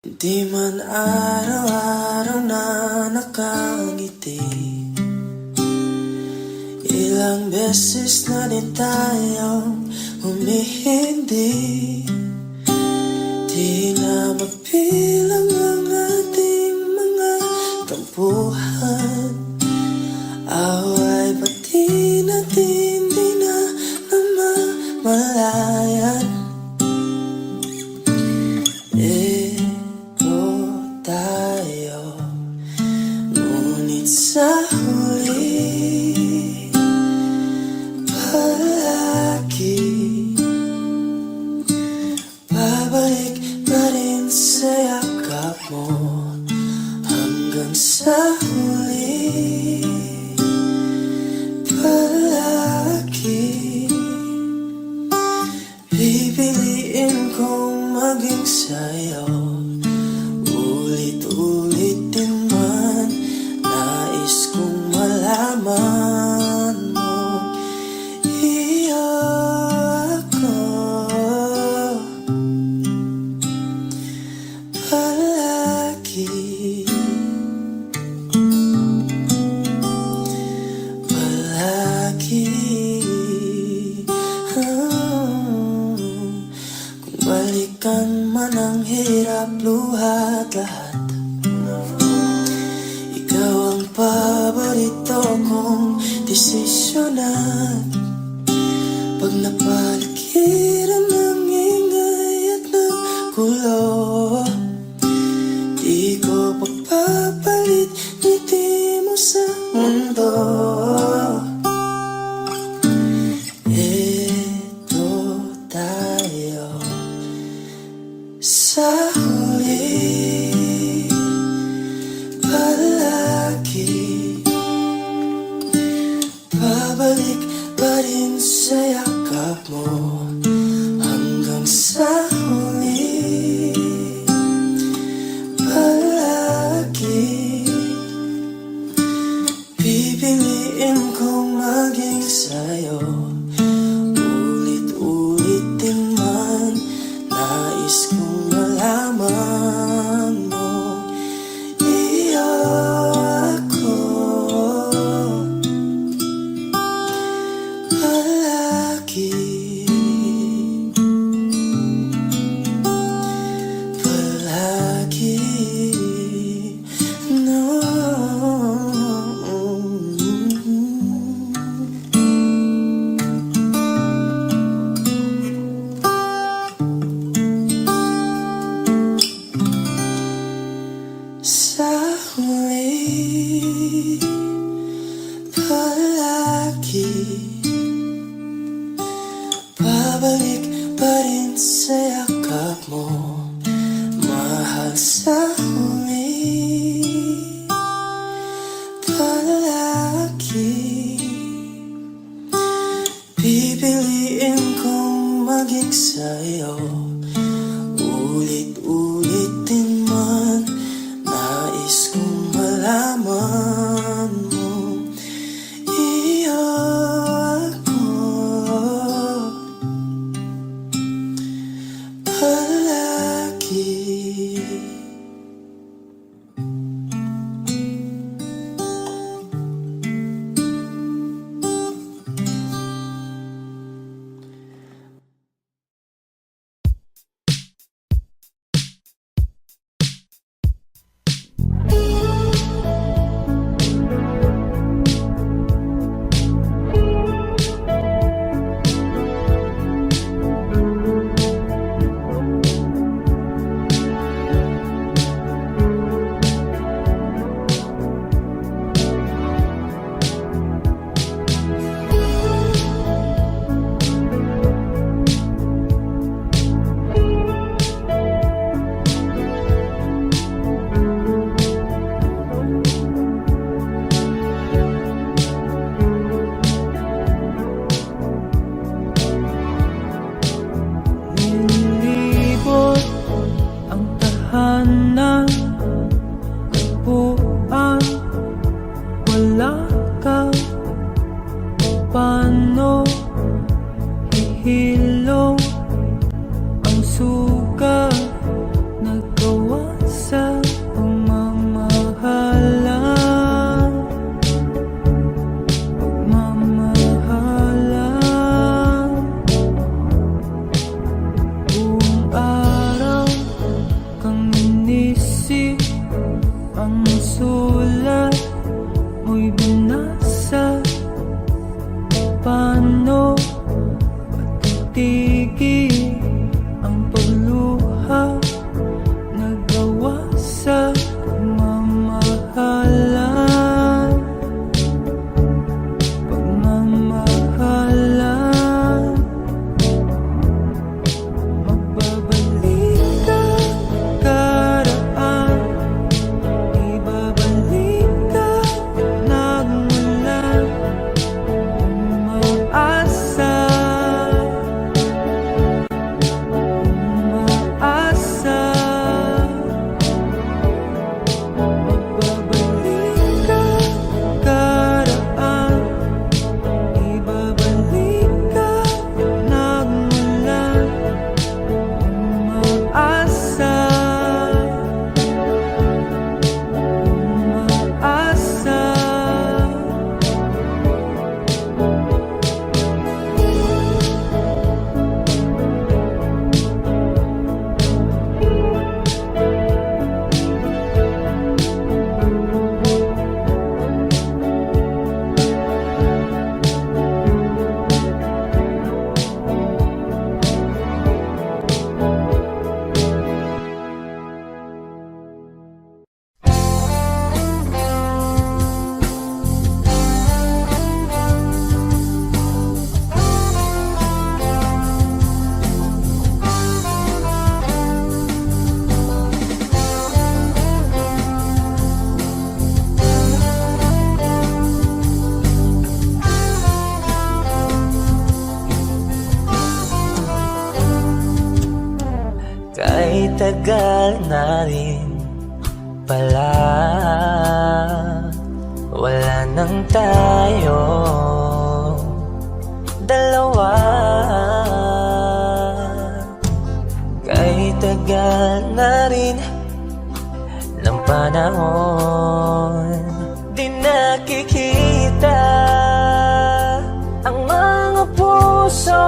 Di man araw-araw na nakangiti, ilang beses na din tayong humihindi. Di na mapilang ang ating mga tampuhan. Away pati natin di na namamalayan. Tayo, ngunit sa huli palagi babalik pa rin sa yakap mo. Hanggang sa huli palagi pipiliin kong maging sa'yo. Ulit-ulitin man, nais kong malaman mo, iyo ako palagi, palagi. Kung balikan man ang hirap, luhat lahat, ikaw ang paborito kong desisyonan. Pag napaligiran ng ingay at ng gulo, di ko pagpapalit ngiti mo sa mundo. Eto tayo sa huli palagi, babalik pa rin sa yakap mo. Hanggang sa huli palagi pipiliin kong maging sa'yo. Ulit-ulitin man, nais kong malaman mo, iyo ako palagi, palagi, no. Sa huli palagi babalik pa rin sa yakap mo, mahal. Sa huli palagi pipiliin kong maging sa'yo. Ulit-ulitin man, nais kong malaman mo, iyo ako palagi. Tahanan, tagpuan, wala ka. Paano hihilom ang suga nagawa tagal na rin pala, wala nang tayo dalawa. Kay tagal na rin ng panahon, di nakikita ang mga puso.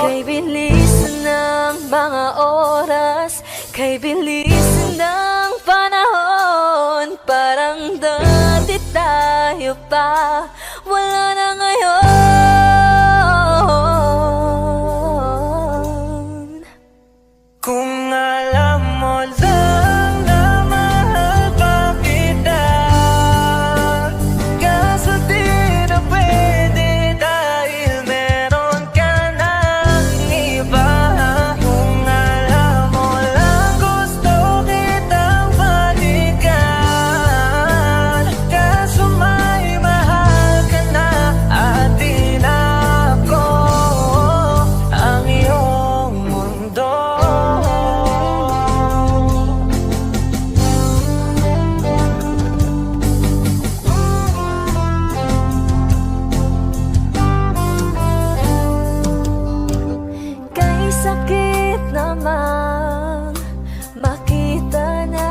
Kay bilis ng mga oras, kay bilis ng panahon, parang dati tayo pa, wala na ngayon. Kung alam mo lang na mahal pa kita, kaso di na pwede dahil meron ka ng iba. Kung alam mo lang gusto kitang balikan, kaso may mahal ka na at di na ako ang iyong mundo. Kay sakit naman makita na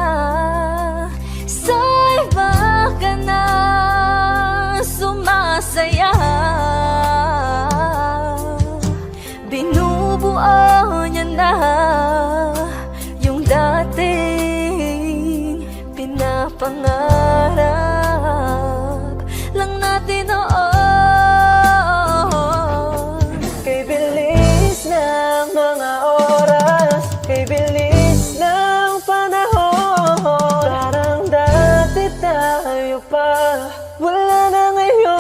sa iba ka na sumasaya. Binubuo niya na yung dating pinapangarap lang natin noon. Kay bilis ng mga oras, kay bilis ng panahon, parang dati tayo pa, wala na ngayon.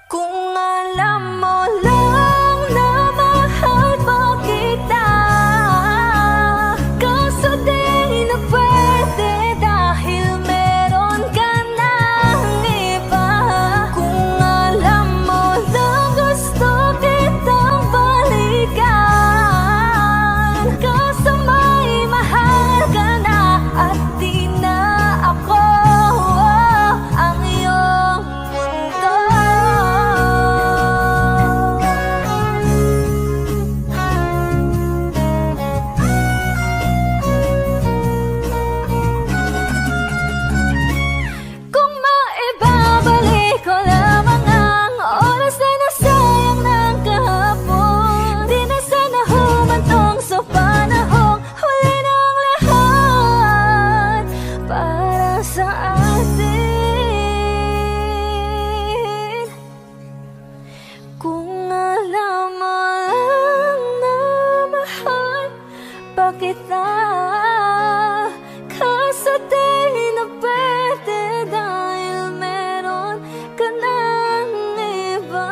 Kung alam mo lang na mahal pa kita, kaso di na pwede dahil meron ka ng iba. Kung alam mo lang gusto kitang balikan, kaso may mahal ka na at di na ako ang iyong mundo. Kung maibabalik ko lamang ang oras na nasayang ng kahapon, di na sana humantong sa panahong huli ng lahat para sa atin. Kung alam mo lang na mahal pa kita, kaso di na pwede dahil meron ka ng iba.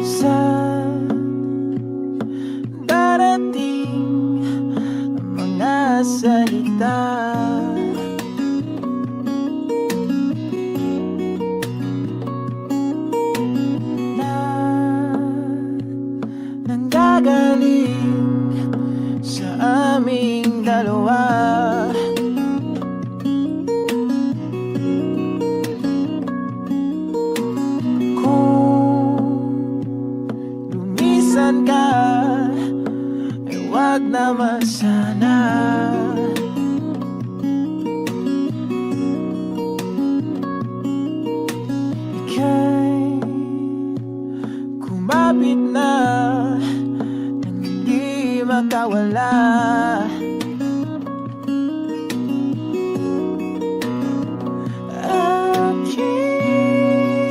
Sa darating mga salita, na nanggagaling sa aming dalawa. Lumisan ka, ay wag naman sana. Ika'y kumapit na nang hindi makawala. Aking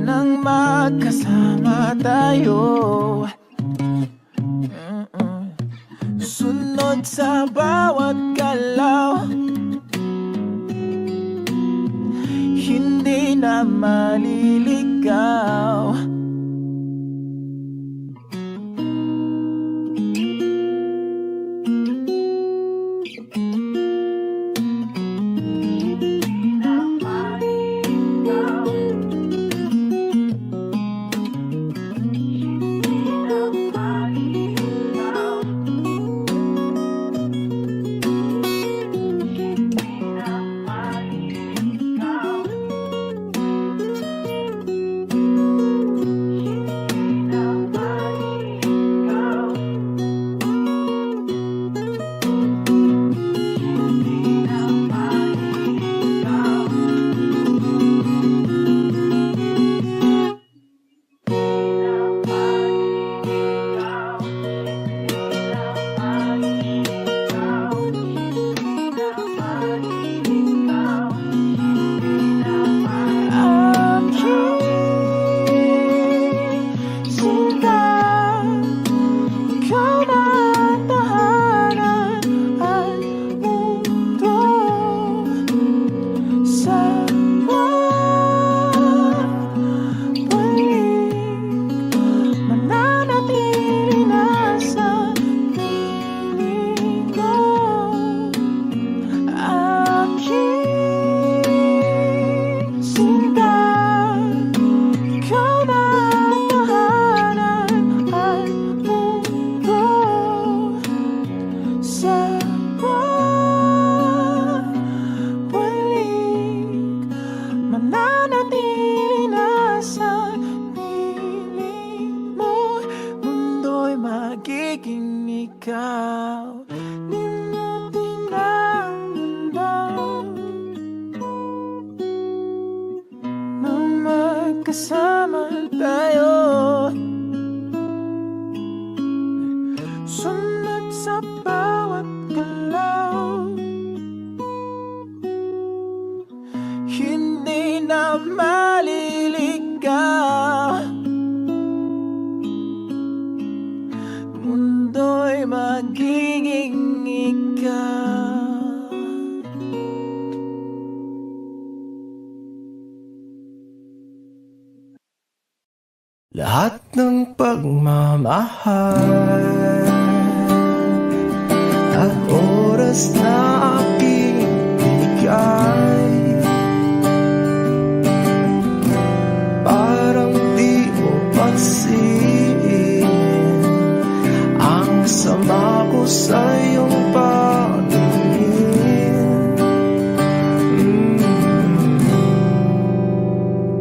Sanang magkasama tayo. Sunod sa bawat galaw, hindi na maliligaw. Magiging ikaw, di mo tinamdaman na magkasama tayo. Sunod sa bawat galaw, hindi na maliligaw. Mundo'y magiging ikaw. Lahat ng pagmamahal at oras na aking bigay, parang di mo pansin ang sama ko sa iyong paningin.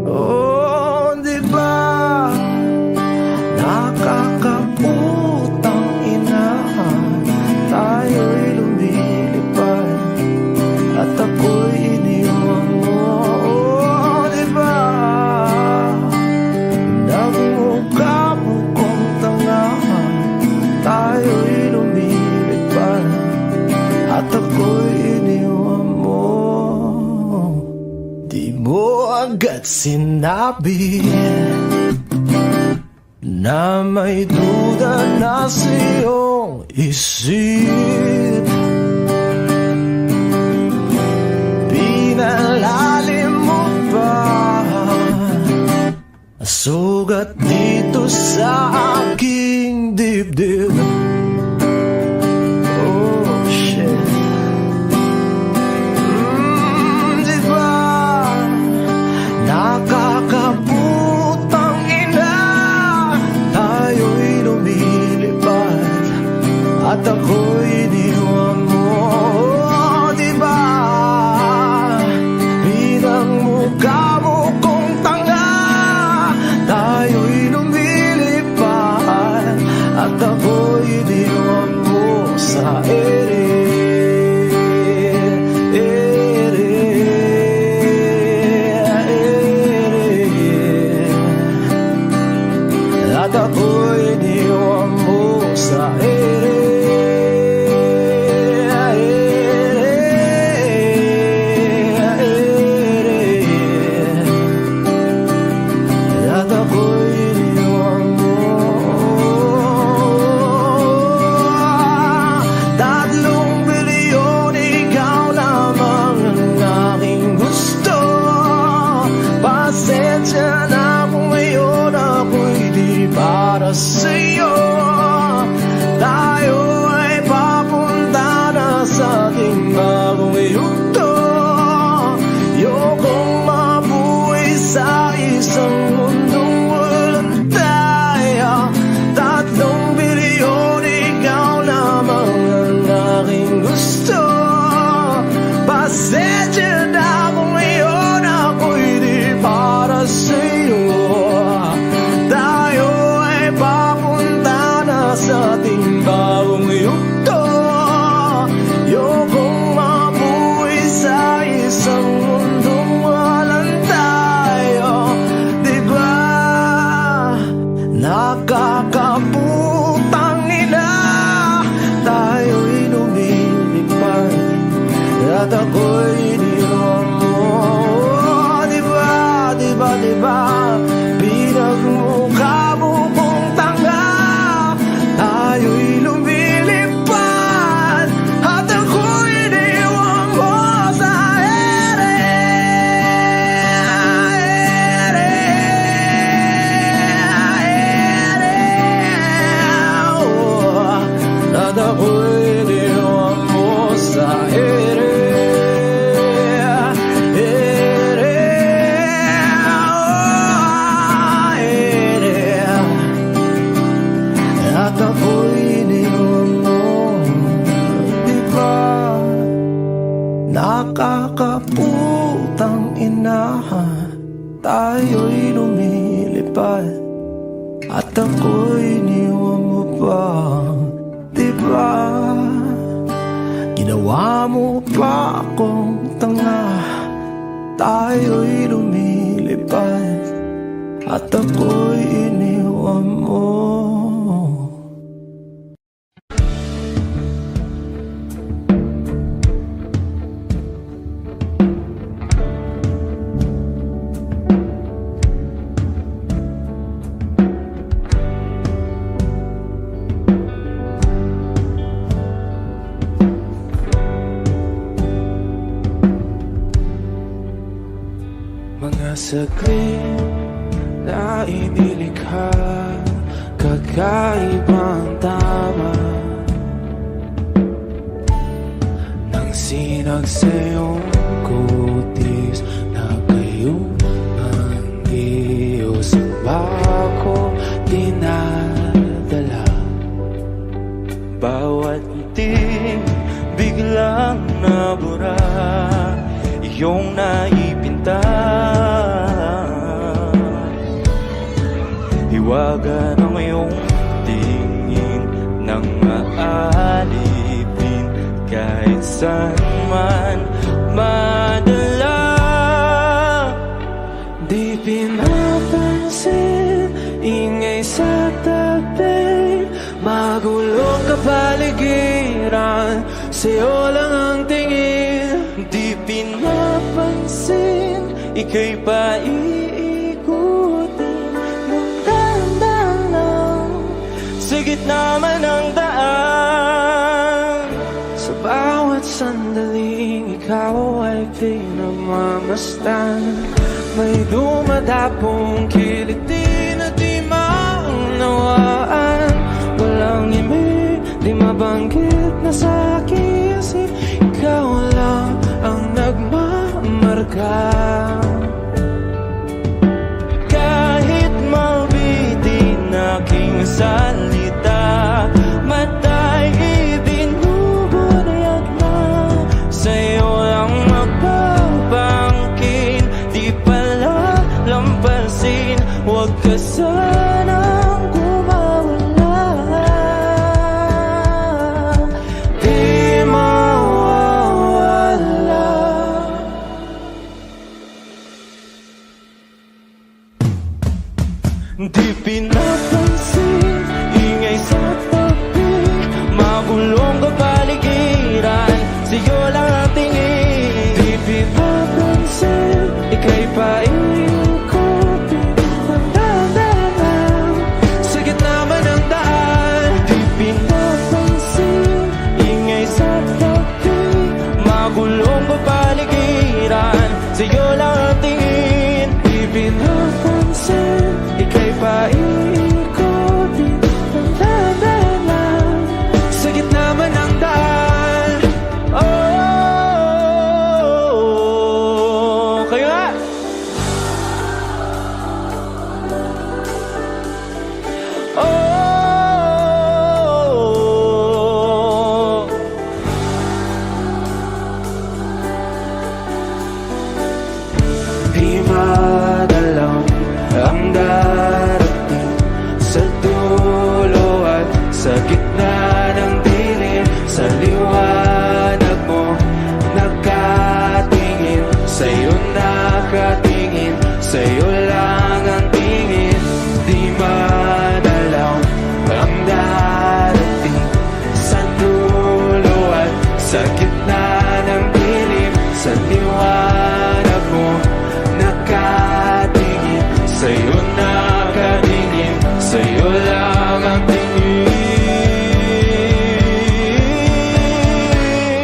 Oh, di ba nakakaputang ina, tayo'y lumilipad at ako'y iniwan mo. Oh, di ba nagmukha mo kong tanga, tayo'y lumilipad at ako'y iniwan mo. Di mo agad sinabi na may duda na sa iyong isip. Pinalalim mo pa sugat dito sa aking dibdib. Oh shit. Di ba nakakaputang ina, tayo'y lumilipad at ako'y iniwan mo. Oh, di ba pinagmukha mo kong tanga, tayo'y lumilipad at ako'y iniwan mo. Pasensya na kung ngayon ako'y di para sa'yo. Tayo ay papunta na sa ating bagong yugto. Ayokong mabuhay sa isang mundong walang tayo. 3 bilyon, ikaw lamang ang aking gusto. Pasensya na kung ngayon ako'y di para sa'yo. Tayo ay papunta na sa ating bagong yugto. Ayokong mabuhay sa isang mundong walang tayo. Diba nakakaputang ina, tayo'y lumilipad at ako'y iniwan mo. Diba, diba, diba, pinagmukha mo kong tanga. Tayo'y lumilipad at ako'y iniwan mo sa ere. At ako'y iniwan mo sa ere. At ako'y iniwan mo. Diba nakakaputang ina, tayo'y lumilipad at ako'y iniwan mo pa. Diba ginawa mo pa akong tanga. Tayo'y lumilipad at ako'y iniwan mo. Mga saglit na inilikha, kakaibang tama nang sinag sa iyong kutis na kayong ang iyos bako dinadala. Bawat ting biglang nabura, iyong naipinta. Hiwaga ng iyong tingin nang maalipin kahit saan man madala. Di pinapansin, ingay sa tabi, magulong kapaligiran, sa'yo lang ang tingin. Di pinapansin, ika'y paiikutin ng dahan-dahan lang sa gitna man ng daan. Sa bawat sandaling ikaw ay pinagmamasdan, may dumadapong kiliti na di maunawaan. Walang imi, di mabanggit na sa aking isip, ikaw lang ang nagmamarka. Kahit mabitin aking salita, matay ibinubunayag na, sa'yo lang magpapangkin. Di pala lampasin, huwag ka sanang kumawala. Di mawawala. Di pinapansin, ingay sa tabi, magulong kapaligiran, sa'yo lang ang tingin. Di pinapansin, ika'y paiikutin ng dahan-dahan sa gitna man ng daan. Di pinapansin, ingay sa tabi, magulong kapaligiran, sa'yo lang ang tingin. Di pinapansin, lang ang tingin, di madalaw ang darating sa dulo at sa gitna ng dilim. Sa liwanag mo nakatingin, sa'yo nakatingin, sa'yo lang ang tingin.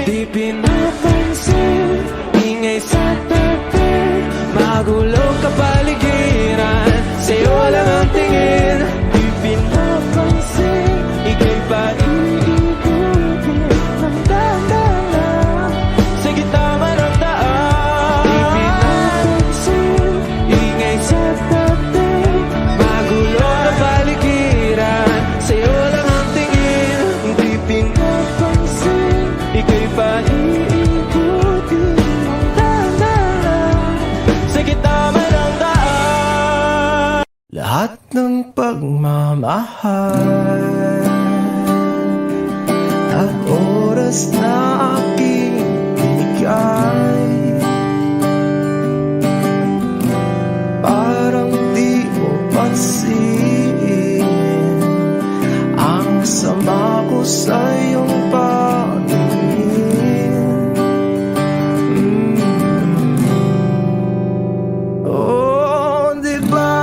Di pinapansin, ingay sa tabi, magulong kapaligiran, sa'yo lang ang tingin. Di pinapansin, ika'y paikutin ng dahan-dahan sa gitna man ng daan. Di pinapansin, ingay sa tabi, magulong kapaligiran, sa'yo lang ang tingin. Di pinapansin, ika'y paikutin ng dahan-dahan sa gitna man ng daan. Lahat ng pagmamahal at oras na aking binigay, parang di mo pansin ang sama ko sa iyong paningin. Oh, di ba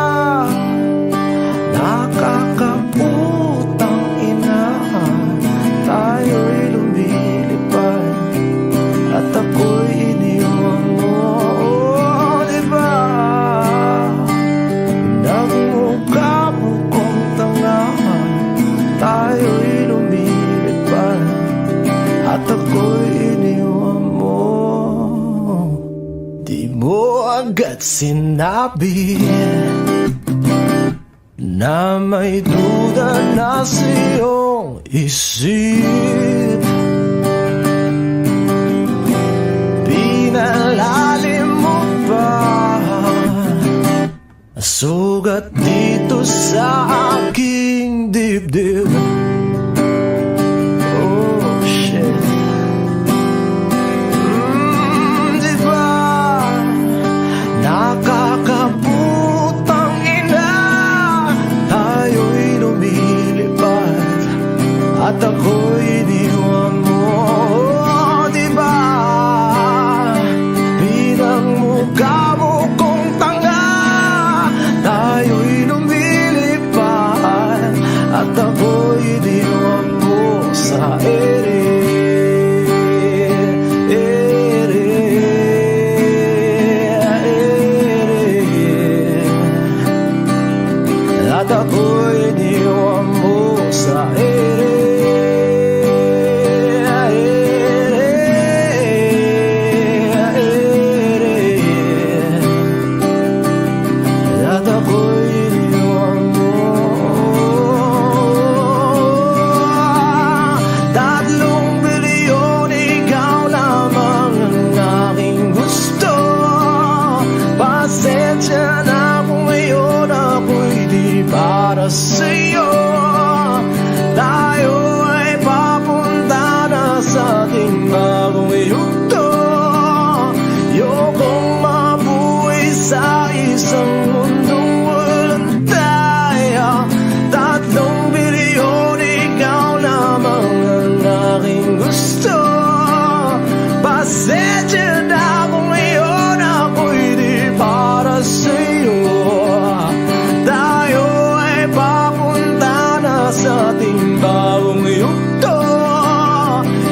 nakakaputang ina, tayo'y lumilipad at ako'y iniwan mo. Oh, di ba nagmukha mo kong tanga, tayo'y lumilipad at ako'y iniwan mo. Di mo agad sinabi na may duda na sa iyong isip, pinalalim mo pa sugat dito sa aking dibdib. Oh shit. Di ba nakakaputang ina, tayo'y lumilipad at ako'y iniwan mo. Oh, di ba pinagmukha mo kong tanga, tayo'y lumilipad at ako'y iniwan mo sa ere. At ako'y iniwan mo sa ere. At ako'y iniwan mo. 3 bilyon, ikaw lamang ang aking gusto. Pasensya na kung ngayon ako'y di para sa'yo. Tayo ay papunta na sa ating bagong yugto. Ayokong mabuhay sa isang mundong walang tayo. 3 bilyon, ikaw lamang ang aking gusto. Pasensya na kung ngayon ako'y di para sa'yo. Tayo ay papunta na sa ating bagong yugto.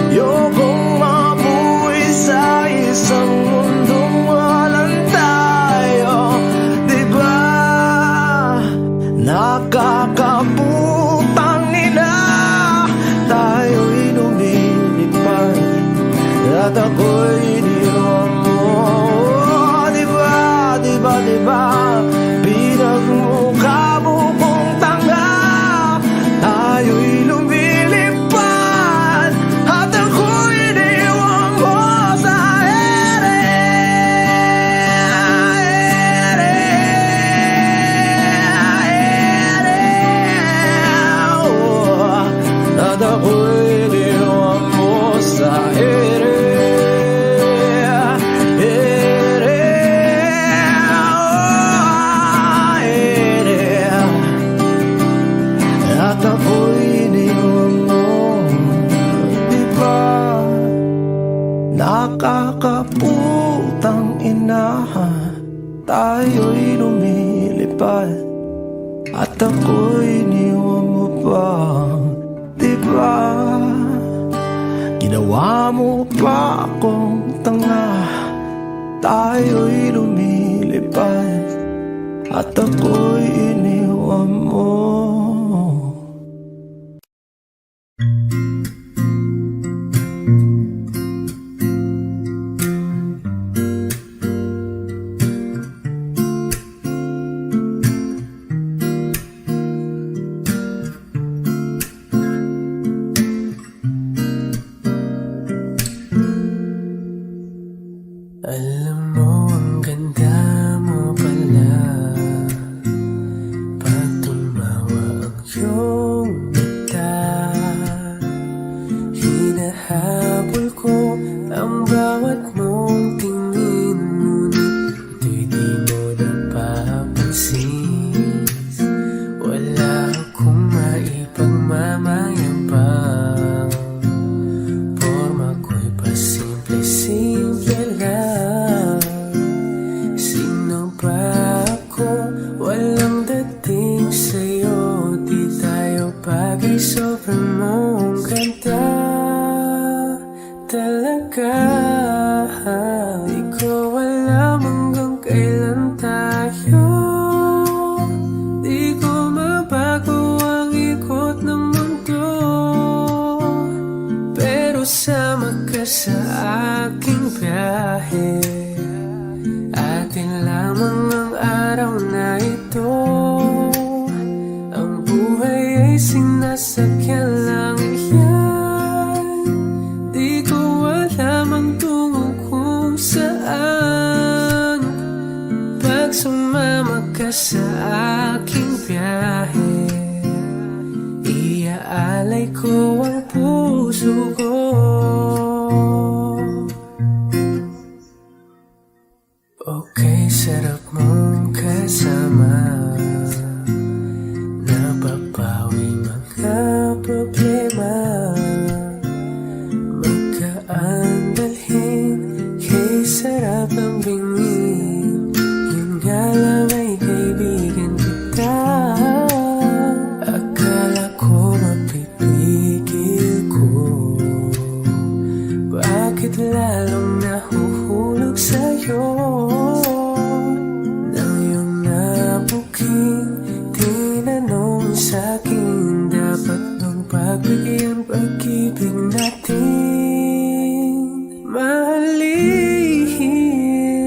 Ayokong mabuhay sa isang mundong walang tayo. Di ba nakakaputang ina, tayo'y lumilipad at ako'y iniwan mo. Di ba, di ba, di ba pinagmukha mo kong tanga, tayo'y lumilipad at ako'y iniwan mo sa ere. At ako'y iniwan mo sa ere. tayo'y lumilipad at ako'y iniwan mo pa, diba? Ginawa mo pa akong tanga, tayo'y lumilipad at ako'y iniwan mo. Alam mo, ang ganda mo pala pag tumawa ang iyong mata. Hinahabol ko ang bawat mong tingin, ngunit ito'y di mo napapansin. Wala akong maipagmamayabang, porma ko'y pasimple-simple lang. Sino ba ako? Walang dating sa'yo, di tayo bagay, sobrang mong ganda talaga. Di ko alam hanggang kailan tayo, di ko mabago ang ikot ng mundo, pero sama ka sa aking biyahe. Atin lamang ang araw na ito, ang buhay ay sinasakyan lang yan. Di ko alam ang tungo kung saan, pag sumama ka sa aking biyahe. Iaalay ko ang puso ko. Okay, sarap mong kasama, napapawi mga problema. Magkaan dalhin, kay sarap ang bingin. Yun nga lang ay kaibigan kita. Akala ko mapipigil ko, bakit lalong nahuhulog sa'yo? Nang iyong nabuking tinanong sa'kin, dapat bang pagbigyan pag-ibig natin? Mahalin,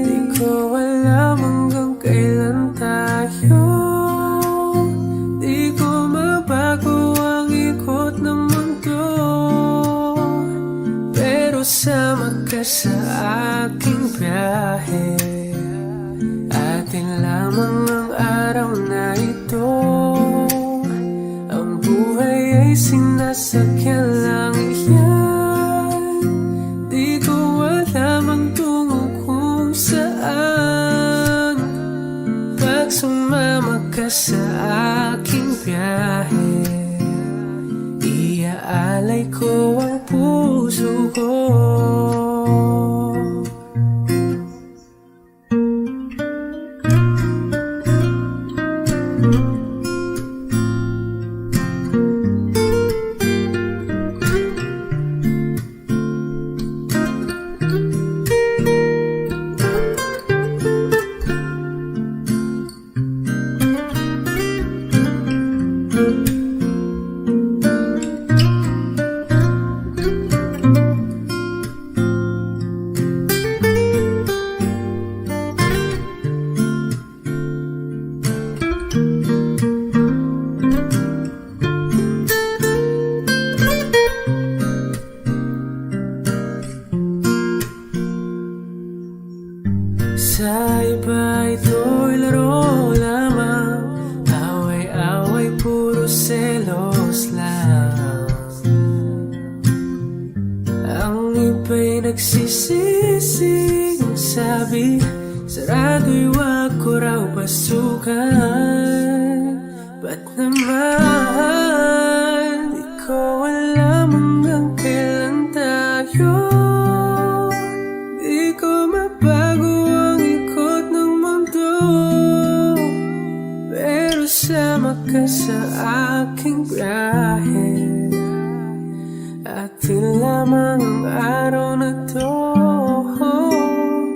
di ko alam hanggang kailan tayo, di ko mabago ang ikot ng mundo, pero sama ka sa aking biyahe. Atin lamang ang araw na ito, ang buhay ay sinasakyan lang yan. Di ko alam ang tungo kung saan, pag sumama ka sa aking biyahe. Iaalay ko ang puso ko. Sa iba ito'y laro lamang, away-away puro selos lang. Ang iba'y nagsisising sabi, sarado'y wag ko raw pasukan. Ba't naman di ko alam hanggang kailan tayo, di ko mabago ang ikot ng mundo, Kasama ka sa aking biyahe, at di lamang ang araw na to.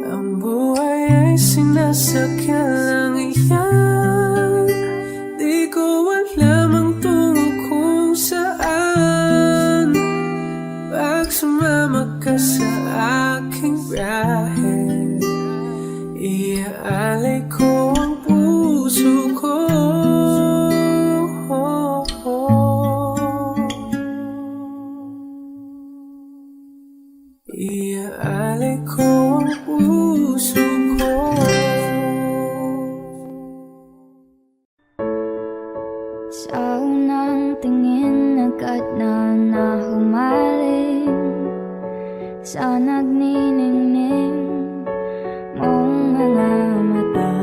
Ang buhay ay sinasakyan lang iyan. Di ko alam ang tungo kung saan. Pag sumama ka sa aking biyahe, iaalay ko ang puso ko. Iaalay ko ang puso ko. Sa unang tingin agad na humaling sa nagniningning mong mga mata.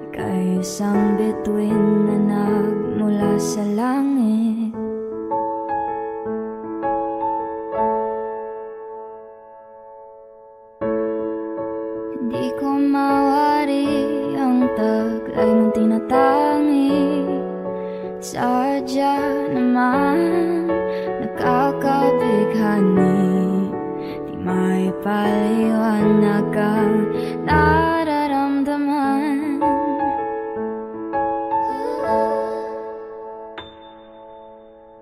Ika'y isang bituin na nagmula sa langit. Hindi ko mawari ang taglay mong tinatangi. Sadya naman nakakabighani, di may paliwanag ang nararamdaman.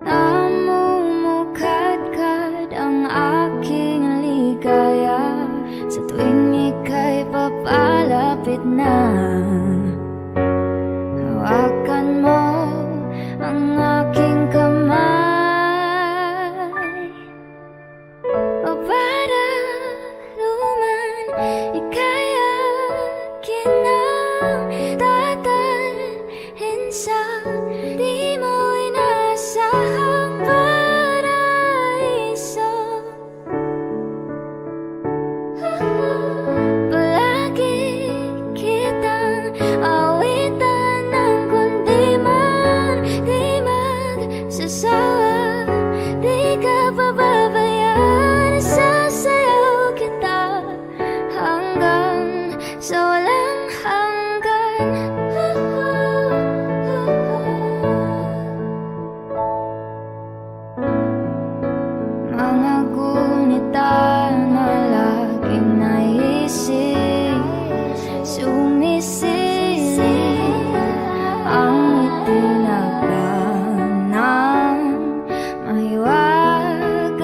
Namumukadkad ang aking ligaya sa tuwing ika'y papalapit na. Hawakan mo ang aking kamay, o para luman ika'y akin ang tatalhin sa di mo inasahang paraiso. Palagi kitang awitan ng kundi man di magsasawa, di ka pababayaan. Sasayaw kita hanggang sa walang hanggan. Mga gunita na laging naisip, sumisilip ang itinagdan ng mahiwagaan.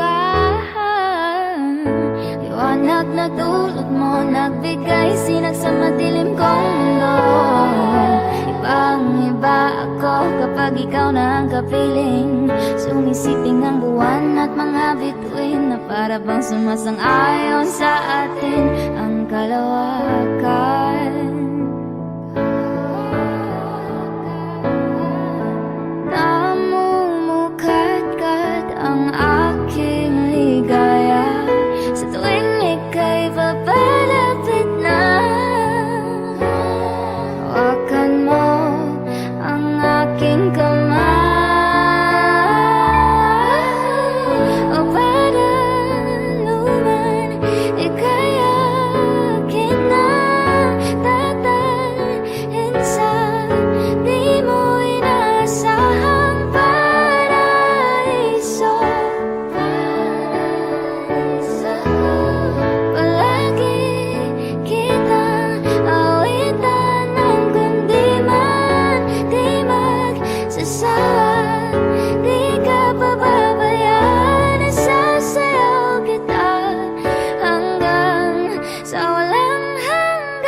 Liwanag na dulot mo, nagbigay sinag sa madilim kong mundo. Ibang iba ako kapag ikaw na ang kapiling. Sumisiping ang buwan at mga bituin na para bang sumasang-ayon sa atin ang kalawakan. Namumukadkad ang aking ligaya sa tuwing ika'y papalapit na. Hawakan mo ang aking kamay, o para luman ika'y akin na tatalhin sa di mo inasahang paraiso. Palagi kitang awitan ng kundi man di magsasawa, di ka pababayaan. Sasayaw kita hanggang sa walang hanggan.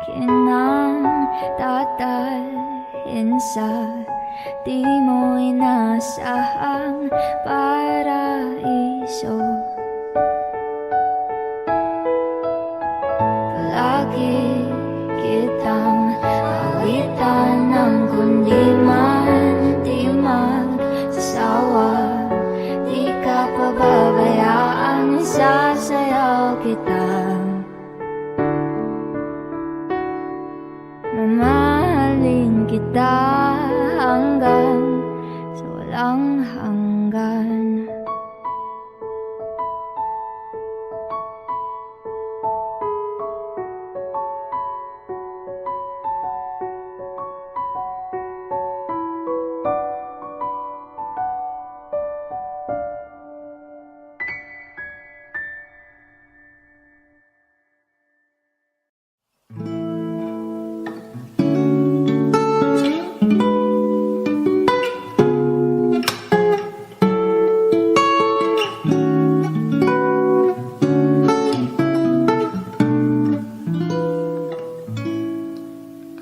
kinang dadalhin sa di mo inasahang paraiso. Palagi kitang awitan ng kundi man di magsasawa. Di ka pababayaan, isasayaw kita. Mamahalin kita hanggang sa walang hanggan.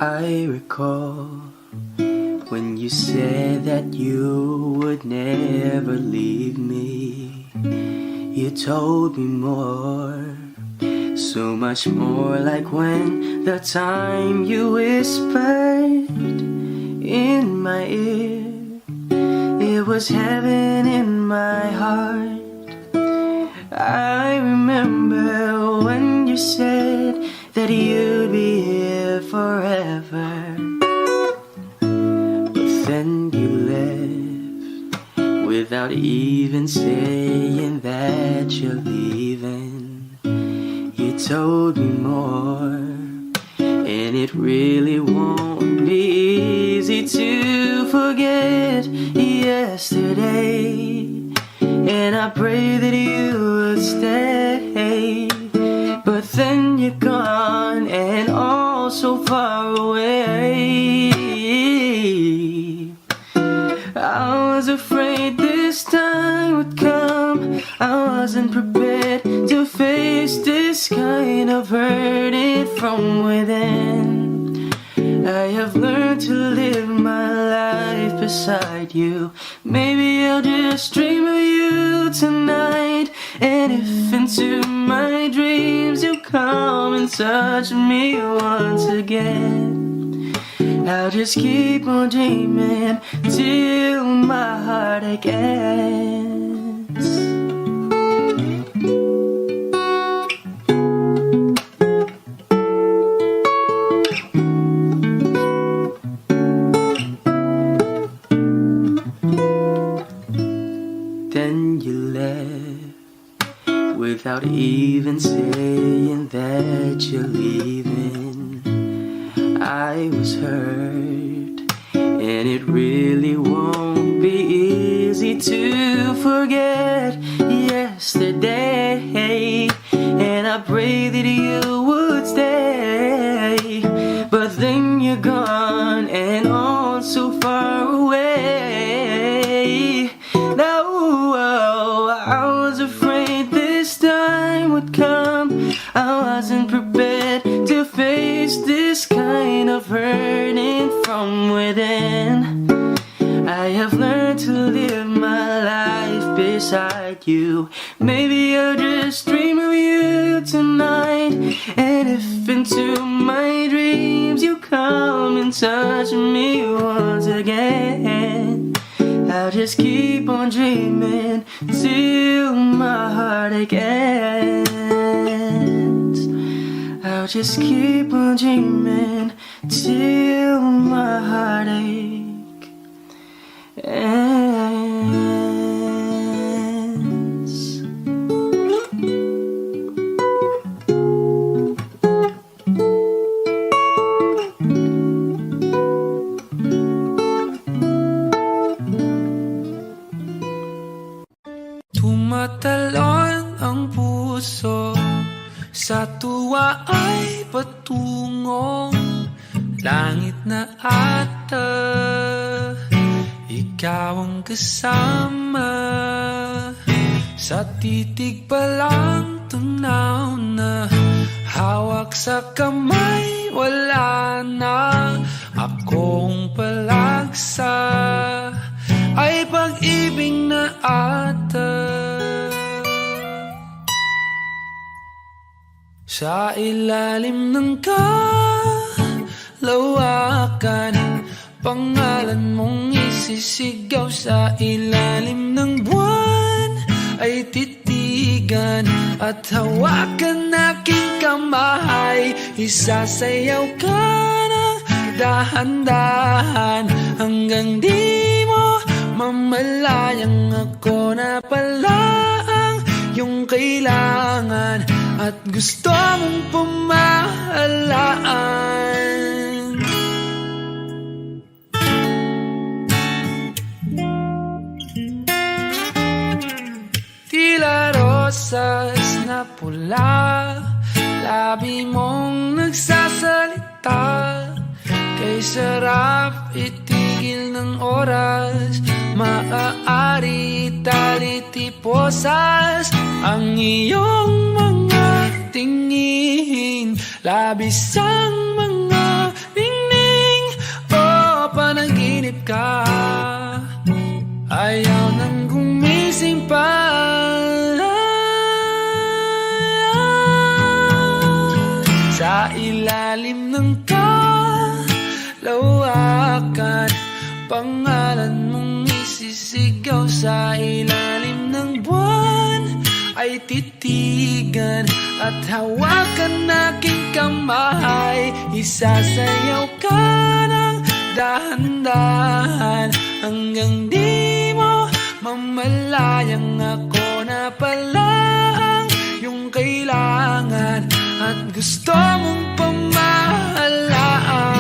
I recall when you said that you would never leave me. You told me more, so much more, like when the time you whispered in my ear. It was heaven in my heart. I remember when you said that you'd be here forever, but then you left without even saying that you're leaving. You told me more, and it really won't be easy to forget yesterday. And I pray that you would stay, but then you're gone and all so far away. I was afraid this time would come. I wasn't prepared to face this kind of hurting from within. I have learned to live my life beside you. Maybe I'll just dream of you tonight. And if into my dreams you come and touch me once again, I'll just keep on dreaming till my heartache ends. Then you left without even saying that you're leaving. I was hurt, and it really won't be easy to forget yesterday. And I pray that you would stay, but then you're gone and all so far away. Now I was afraid this time would come. I wasn't prepared to face this kind of hurting from within. I have learned to live my life beside you. Maybe I'll just dream of you tonight. And if into my dreams you come and touch me once again, I'll just keep on dreaming till my heartache ends. I'll just keep on dreaming till my heartache ends. Tumatalon ang puso, sa tuwa ay patungong langit na ata. Ikaw ang kasama, sa titig pa lang tunaw na. Hawak sa kamay wala na akong palagsa, ay pag-ibig na ata. Sa ilalim ng kalawakan, pangalan mong isisigaw. Sa ilalim ng buwan ay titigan at hawakan aking kamay. Isasayaw ka ng dahan-dahan hanggang di mo mamalayang ako na pala ang iyong kailangan at gusto mong pamahalaan. Tila rosas na pula, labi mong nagsasalita. Kay sarap itigil ng oras, maaari talitiposas ang iyong mga tingin. Labis ang mga ningning, o panaginip ka, ayaw nang gumising pa. Sa ilalim ng kalawakan, pangalan mong isisigaw. Sa ilalim ng buwan ay titigan at hawakan aking kamay. Isasayaw ka ng dahan-dahan hanggang di mo mamalayang ako na pala ang iyong kailangan at gusto mong pamahalaan.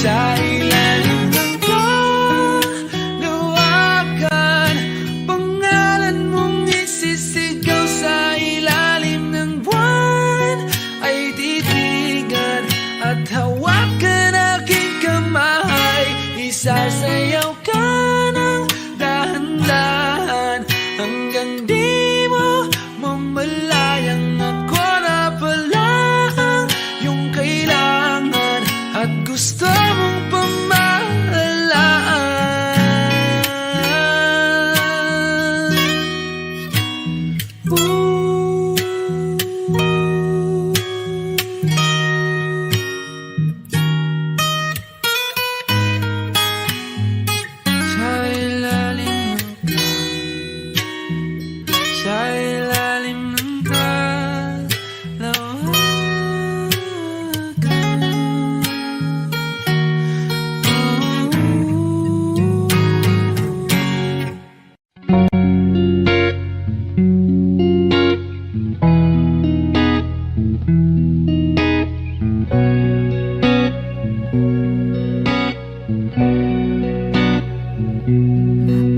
Sa ilalim ng kalawakan, pangalan mong isisigaw. Sa ilalim ng buwan ay titigan at hawakan aking kamay. Isasayaw ka ng dahan-dahan hanggang di mo mamalayang ako na pala ang iyong kailangan at gusto mong pamahalaan. Sa ilalim ng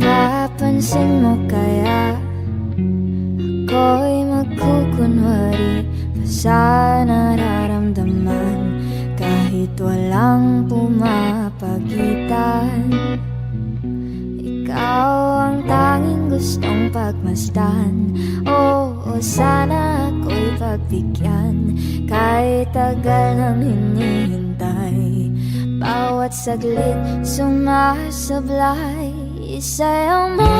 Papansin mo kaya ako'y magkukunwari pa sa nararamdaman kahit walang pumapagitan. Ikaw ang tanging gustong pagmasdan. Oo, sana ako'y pagbigyan kahit tagal nang hinihintay. Bawat saglit sumasablay, isayaw mo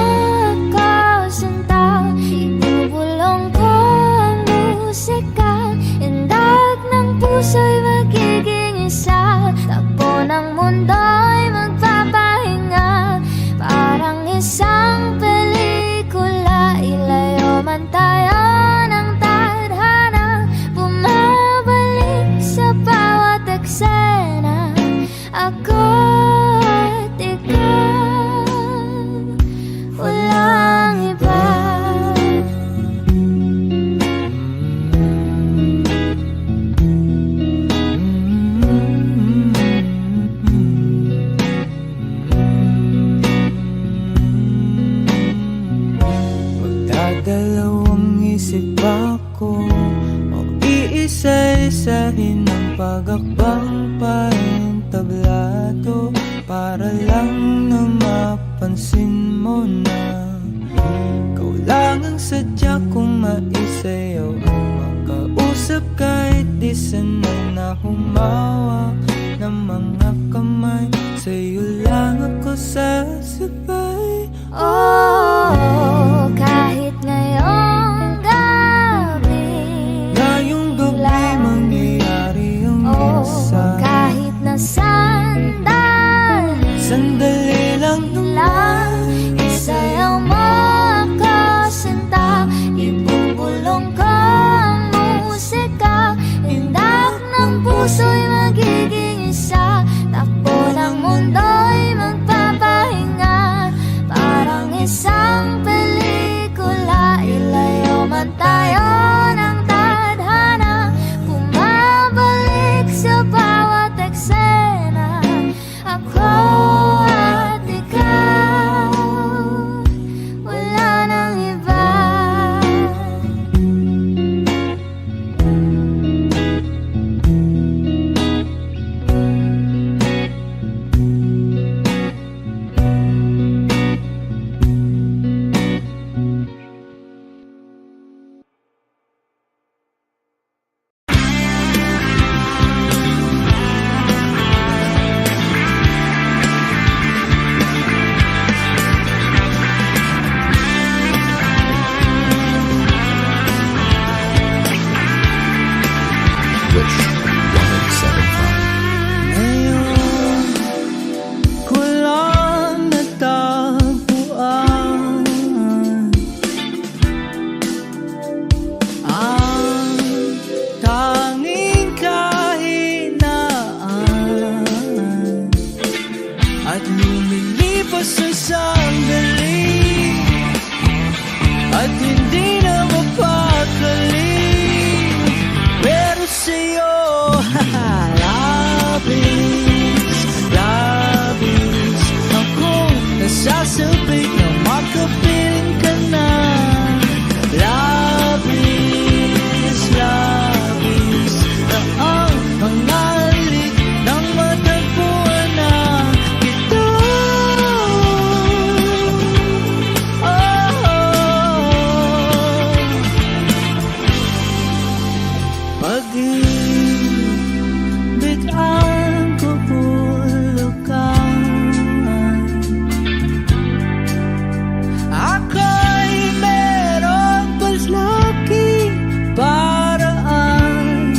ako sinta. Ibubulong ko ang musika, indag ng puso'y magiging isa. Takbo ng mundo'y magpapahinga, parang isang pelikula. Ilayo man tayo ng tadhana, bumabalik sa bawat eksena. Ako at ikaw, walang iba. pag-akbang paentablado para lang na mapansin mo na ikaw lang ang sadya kong maisayaw, ang makausap kahit di sanay na humawak ng mga kamay. Sa'yo lang ako sasabay. Oh, kahit ngayong gabi, Ngayong gabi mangyayari ang minsan. kahit na Sandali lang naman, isayaw mo ako sinta, ibubulong ko ang musika, indak ng puso'y magiging isa, takbo ng mundo'y magpapahinga, parang isang pelikula, ilayo man tayo ng tadhana, bumabalik sa bawat eksena, ako at ikaw, wala nang iba. ngayon ko lang natagpuan ang tanging kahinaan at lumilipas ang sandali at hindi na mapakali, pero sa'yo labis, labis akong nasasabik na makapiling ka na. Labis, labis na ang mga halik ng matagpuan na kita. Pag-ibig ang kabulukan, ako'y merong paslaki paraan.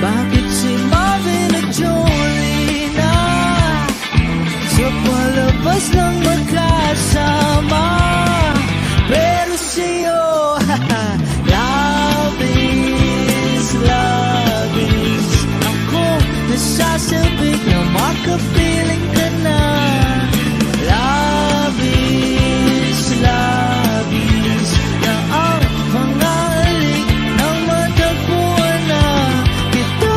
Bakit si Marvin at Jolie na sa palabas lang magkasama, pero sa'yo labis, labis ako nasasabik na makapiling ka na. Labis, labis na ang mga halik ng matagpuan na kita.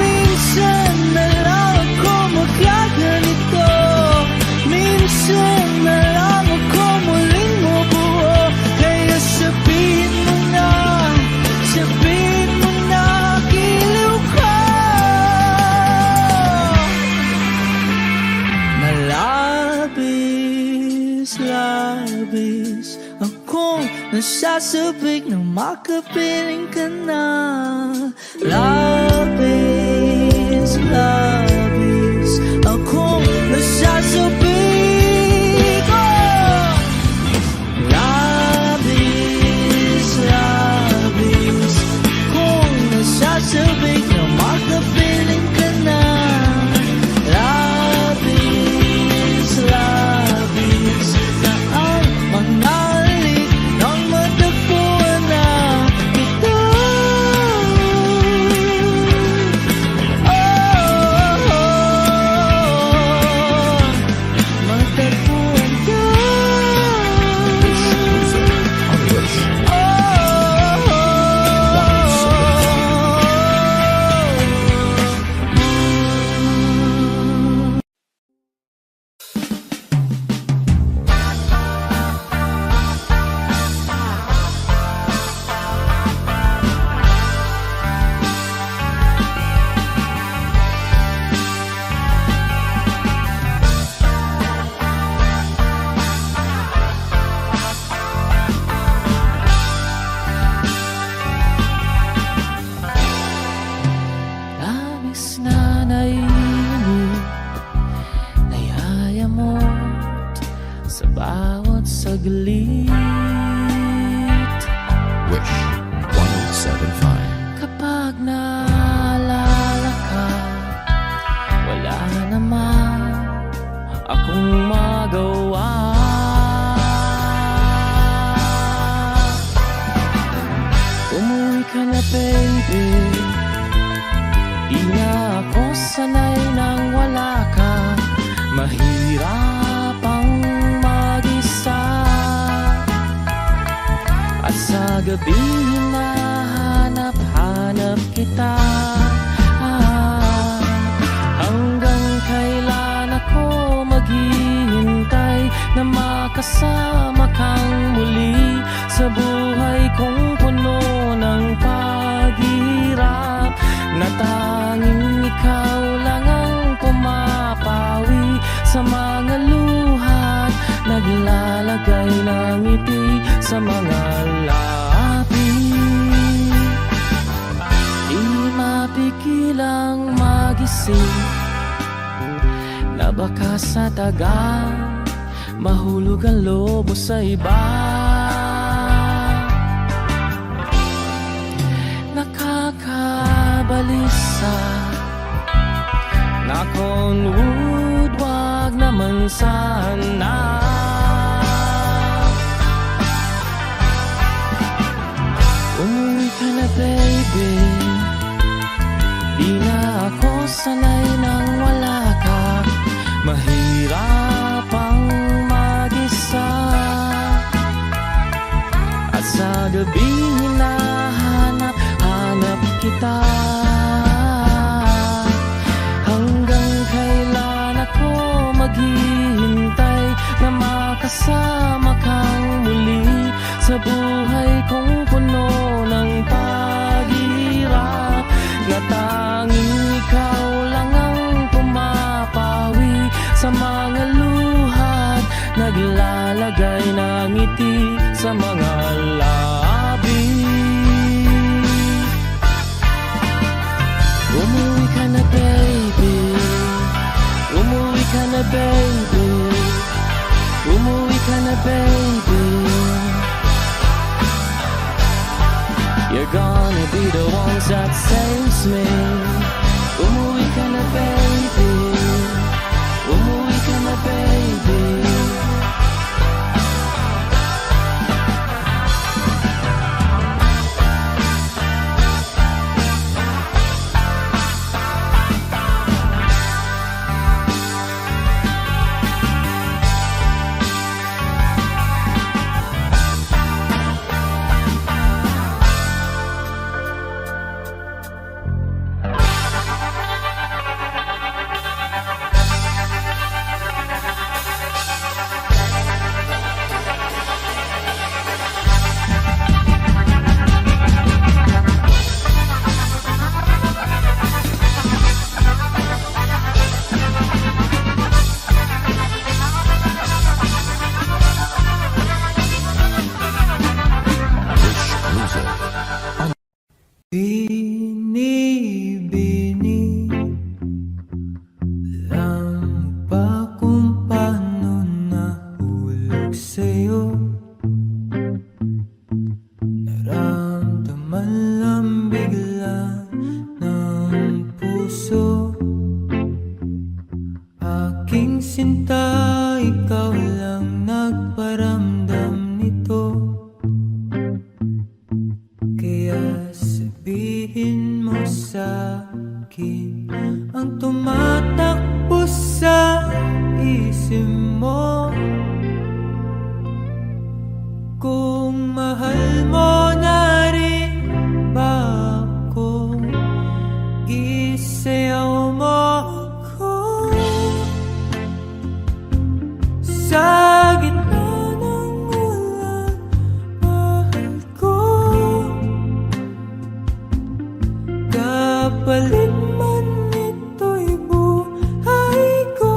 Minsan na lang ako magkaganito, minsan na lang ako muling mabuo, kaya sabihin mo na giliw ka na labis, labis akong nasasabik na makapiling ka na. Labis, labis akong nasasabik, labis, labis akong nasasabik na makapiling ka na. Labis, labis na ang mga halik ng matagpuan na kita. kong magawa. Umuwi ka na baby, di na ako sanay nang wala ka. Mahirap ang mag-isa, at sa gabi hinahanap-hanap kita. Hanggang kailan ako maghihintay na makasama kang muli sa buhay kong puno ng paghihirap, na tanging ikaw lang ang pumapawi sa mga luhat, naglalagay ng ngiti sa mga labi. Di mapigilang magising na baka sa tagal mahulog ang lobo sa iba. Nakakabalisa na Conwood, wag naman sana. Umuwi ka na baby, di na ako sanay nang wala ka. Mahirap ang mag-isa, at sa gabi hinahanap-hanap kita. Hanggang kailan ako maghihintay na makasama kang muli sa buhay kong puno ng paghihirap, na tanging ikaw lang ang pumapawi sa mga luhat, naglalagay ng ngiti sa mga labi. Umuwi ka na baby, umuwi ka na baby, umuwi ka na baby. You're gonna be the ones that saves me. Umuwi ka na baby, umuwi ka na baby. Bini-bini lang ba kung paano nahulog sa'yo? Naramdaman lang bigla ng puso, aking sinta, ikaw lang nagparamdam nito. Kaya sabihin mo sa'kin ang tumatakbo sa isip mo, kung mahal mo na rin ba ako, isayaw mo ako sa gitna ng ulan, mahal ko. Kapalit man ito'y buhay ko,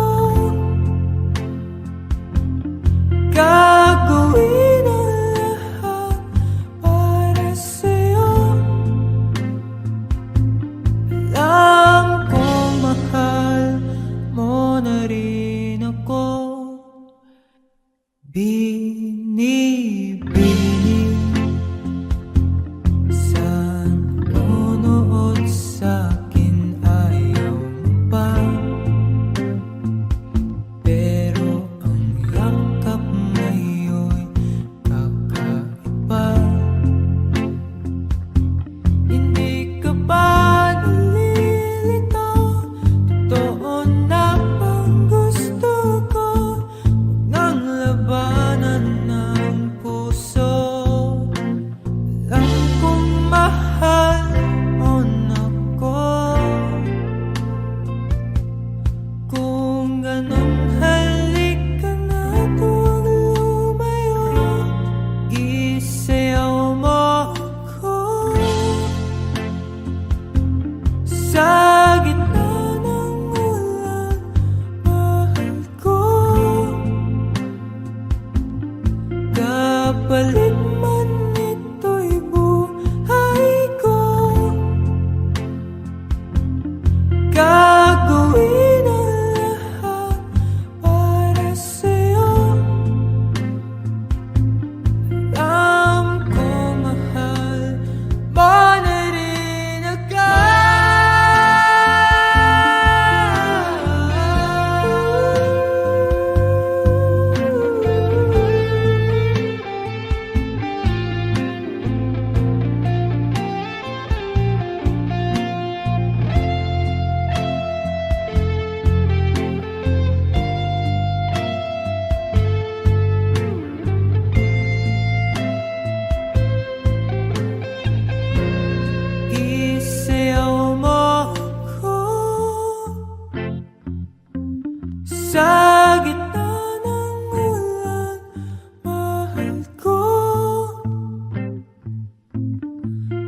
Sa gitna ng ulan, mahal ko,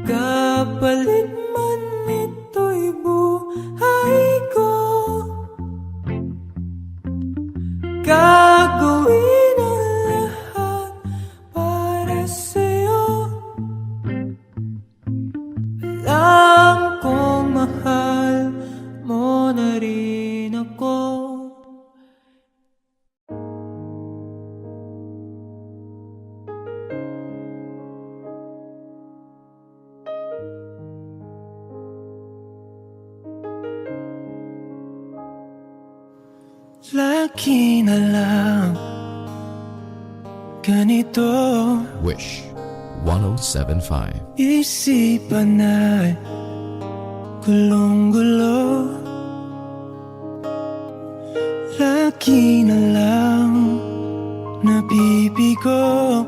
kapalit man ito'y buhay ko, gagawin ang lahat para sa'yo. Alam kong mahal mo na rin ako. Lagi na lang ganito, Wish 1075. isipan ay gulong-gulo. Lagi na lang nabibigo,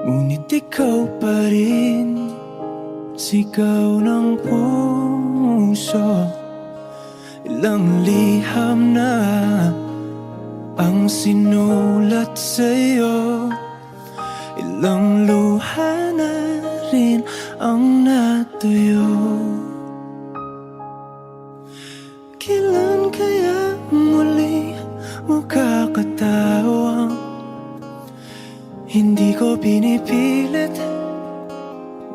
ngunit ikaw pa rin, sigaw ng puso. Ilang liham na ang sinulat sa'yo, ilang luha na rin ang natuyo. Kailan kaya muli makakatawang hindi ko pinipilit,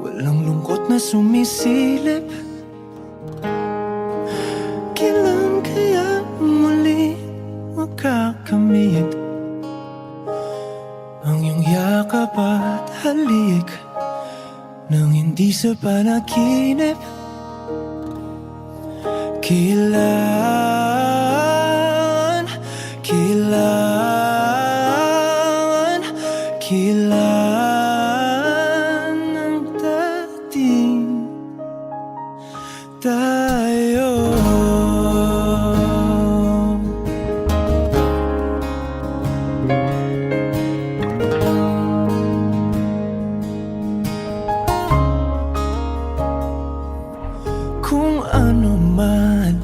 walang lungkot na sumisilip. Kailan kaya muli makakamit ang iyong yakap at halik nang hindi sa panaginip? Kailan, kailan, kailan ang dating tayo? Kung ano man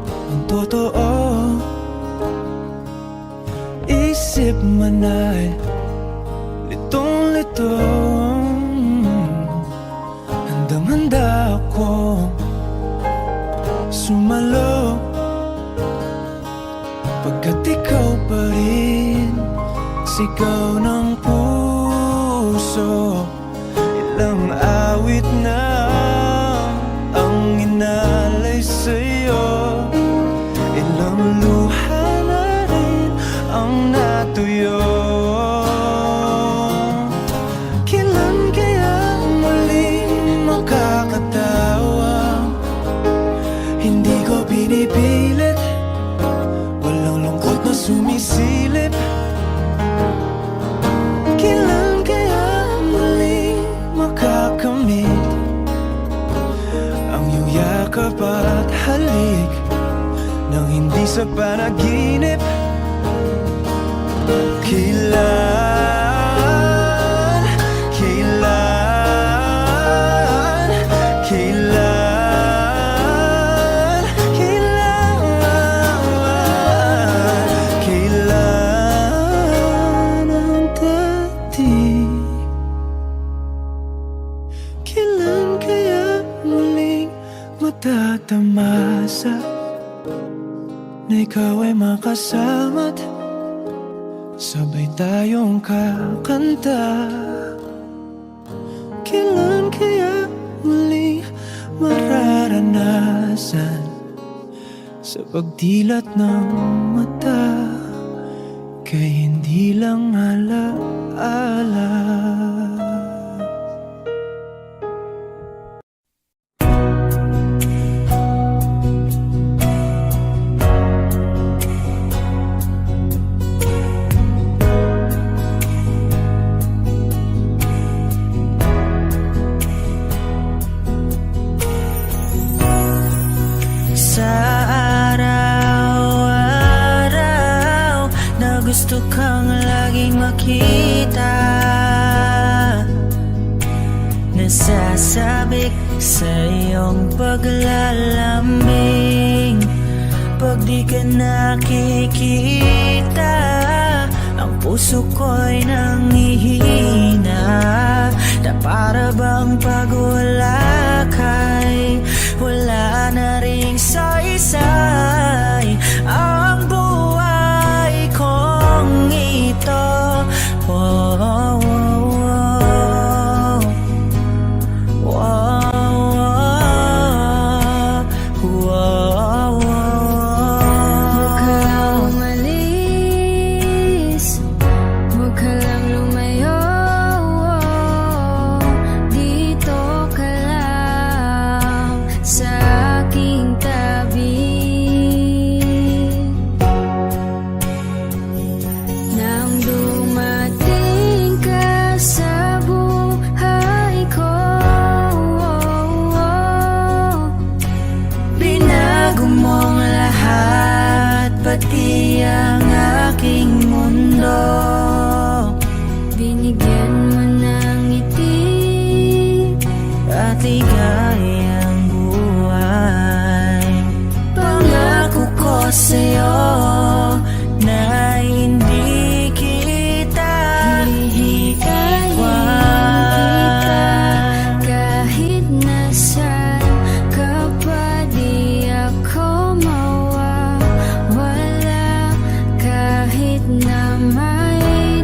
ang totoo, isip man ay litong-lito. Handang-handa akong sumalo, pagkat ikaw pa rin, sigaw ng puso. Ilang awit na ang inalay sa'yo, ilang luha na rin ang natuyo. Kailan kaya muling makakatawa, hindi ko pinipilit, walang lungkot na sumisilip. Kailan kaya muling makakamit ang iyong yakap at halik nang hindi sa panaginip? Kailan, kailan, kailan, kailan, kailan ang dating? Kailan kaya muling matatamasa na ikaw ay makasama't sabay tayong kakanta? Kailan kaya muli mararanasan sa pagdilat ng mata kay hindi lang alaala? Sa araw-araw na gusto kang laging makita, nasasabik sa iyong paglalambing pag di ka nakikita, ang puso ko'y nangihina, na para bang pag wala ka'y wala na ring saysay ang buhay kong ito. Oh, oh, oh, oh, oh, oh, Huwag ka lang umalis, huwag ka lang lumayo, dito ka lang sa aking tabi. Nang dumating ka sa buhay ko, binago mong lahat, pati ang aking mundo. binigyan mo ng ngiti, At ligayang buhay. Pangako ko sa'yo na hindi kita iiwan. kahit nasaan ka pa di ako mawawala, kahit na may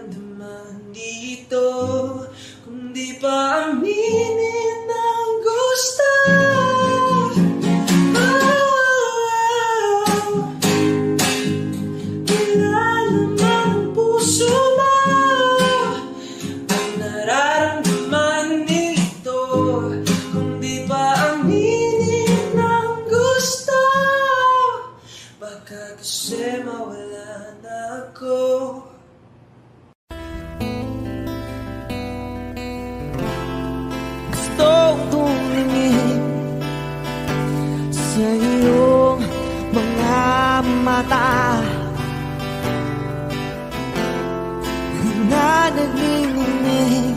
nararamdaman dito kung di pa aminin ang gusto? Ilalim ang puso mo ang nararamdaman dito kung di pa aminin ang gusto. Baka kasi mawala na ako. Gusto tumingin sa iyong mga mata na nagniningning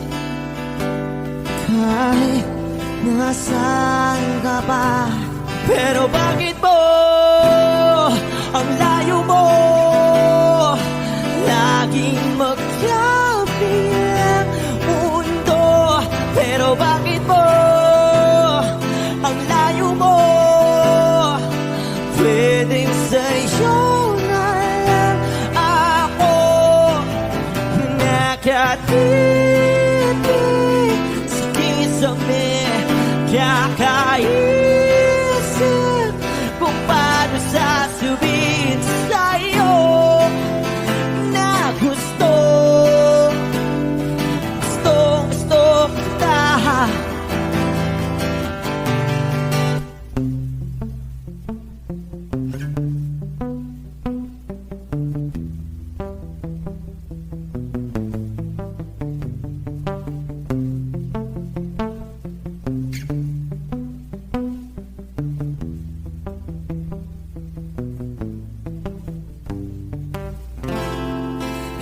kahit nasaan ka pa. Pero bakit mo ang layo mo laging magkabilang mundo? Pero bakit mo ang layo mo pwedeng sa'yo na lang ako nakatitig sa kisame kakaisip kung paano sasabihin sa'yo na gusto kita.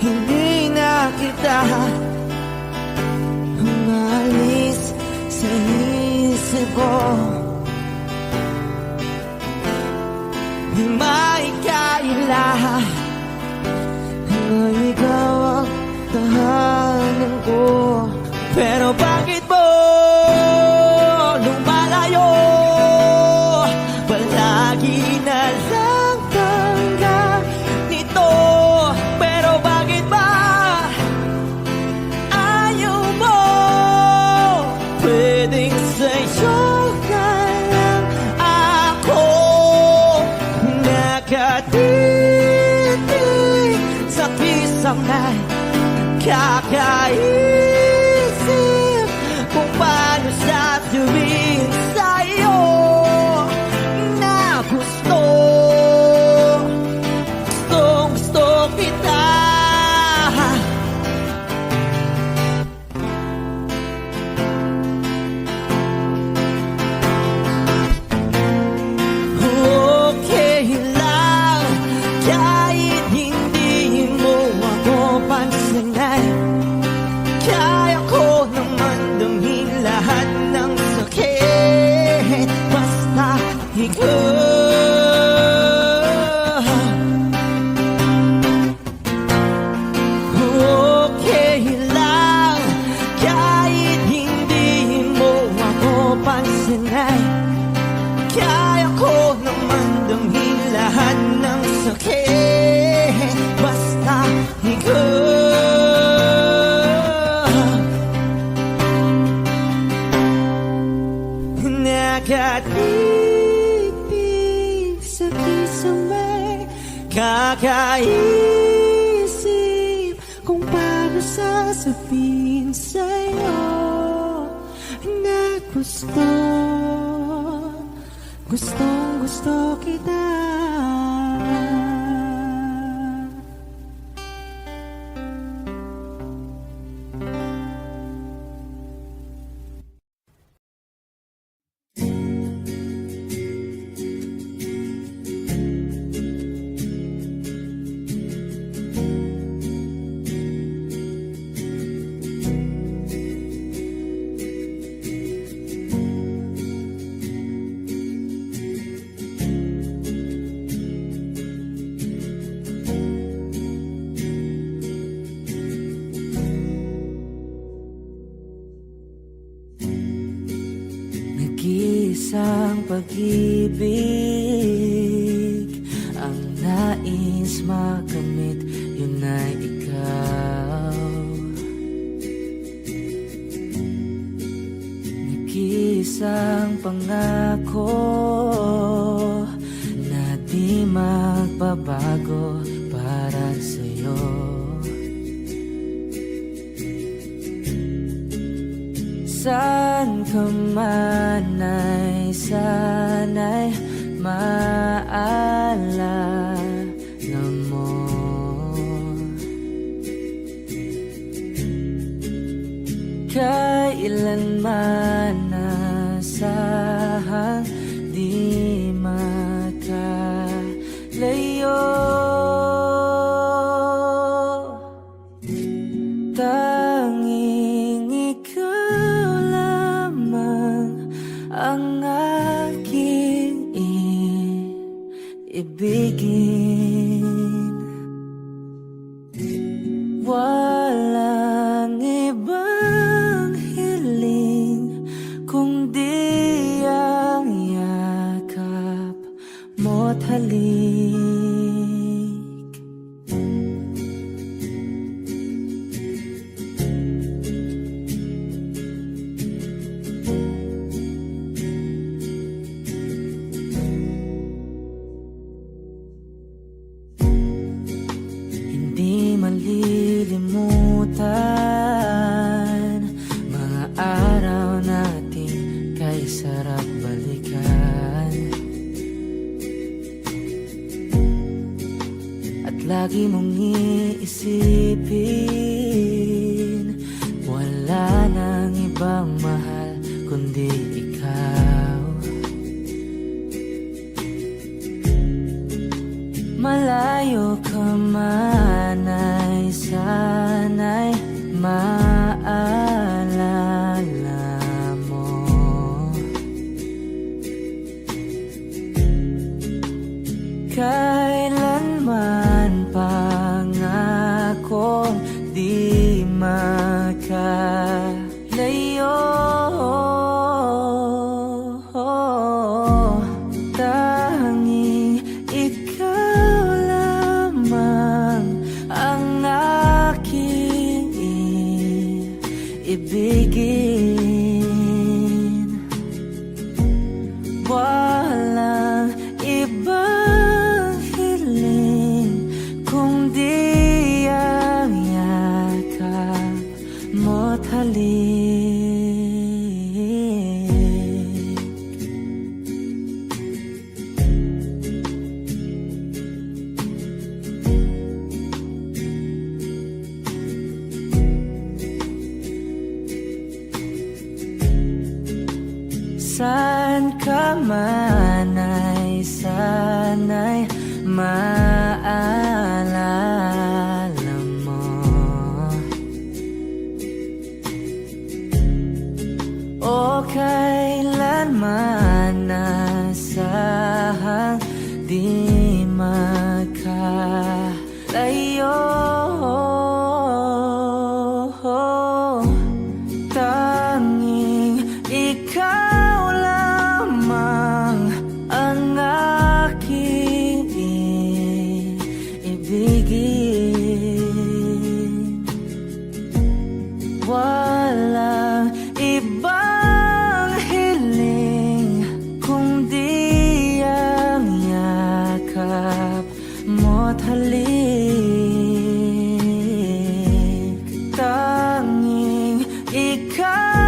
Hindi na kita umalis sa isip ko. Di maikaila na ikaw ang tahanan ko. Pero bakit mo lumalayo? Palagi na lang tanggap nito. Pero bakit ba ayaw mo? Pwedeng sa'yo ka lang ako nakatitig sa kisame kakaisip kung paano sasabihin sa'yo na gusto kita. Okay lang kahit hindi mo ako pansinin. Kaya ko naman damhin lahat ng sakit basta ikaw. Okay lang kahit hindi mo ako pansinin. Kaya ko naman damhin lahat ng sakit basta ikaw. Nakatitig sa kisame kakaisip kung paano sasabihin sa'yo na gusto kita. Nag-iisang pag-ibig ang nais makamit, yun ay ikaw. isang pangako na di magbabago para sa'yo. Saan ka man ay sana'y maalala mo. Kailanman nasahang di makalayo. Tanging ikaw lamang ang aking ibigin. Walang ibang hiling kundi ang yakap mo't halik. Hindi malilimutan mga araw natin kay sarap balikan. At lagi mong iisipin, wala nang ibang mahal kundi ikaw. Malayo ka man ay sana'y maalala mo. Kailanman pangakong di makalayo. Tanging ikaw lamang ang aking ibigin. Walang ibang hiling kundi ang yakap mo't halik. Saan ka man ay sana'y maalala mo. O kailanman nasahang di makalayo. Tanging ikaw lamang ang aking ibigin. Walang ibang hiling kundi ang yakap mo't halik. Tanging ikaw